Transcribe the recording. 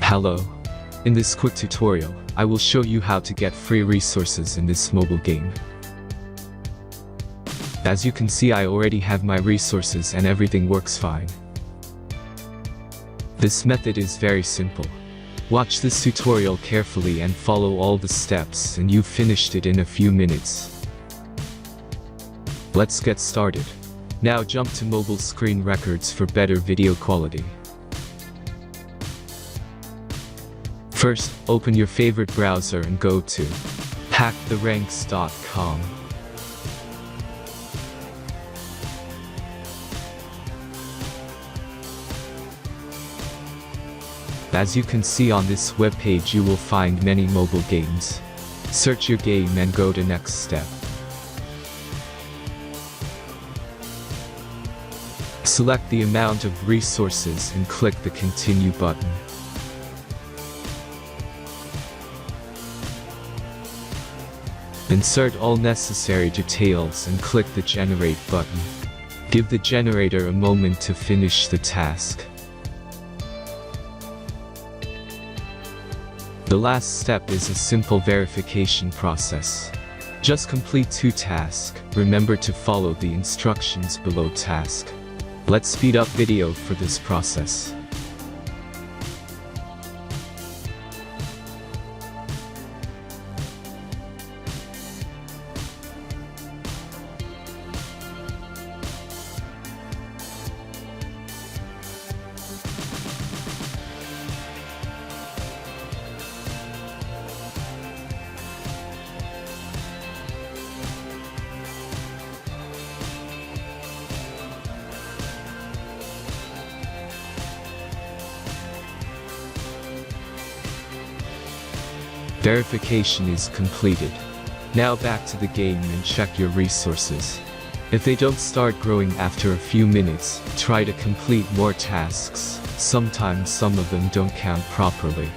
Hello. In this quick tutorial, I will show you how to get free resources in this mobile game. As you can see, I already have my resources and everything works fine. This method is very simple. Watch this tutorial carefully and follow all the steps and you've finished it in a few minutes. Let's get started. Now jump to mobile screen records for better video quality. First, open your favorite browser and go to hacktheranks.com. As you can see on this webpage, you will find many mobile games. Search your game and go to next step. Select the amount of resources and click the continue button. Insert all necessary details and click the generate button. Give the generator a moment to finish the task. The last step is a simple verification process. Just complete 2 tasks. Remember to follow the instructions below task. Let's speed up video for this process. Verification is completed. Now back to the game and check your resources. If they don't start growing after a few minutes, try to complete more tasks. Sometimes some of them don't count properly.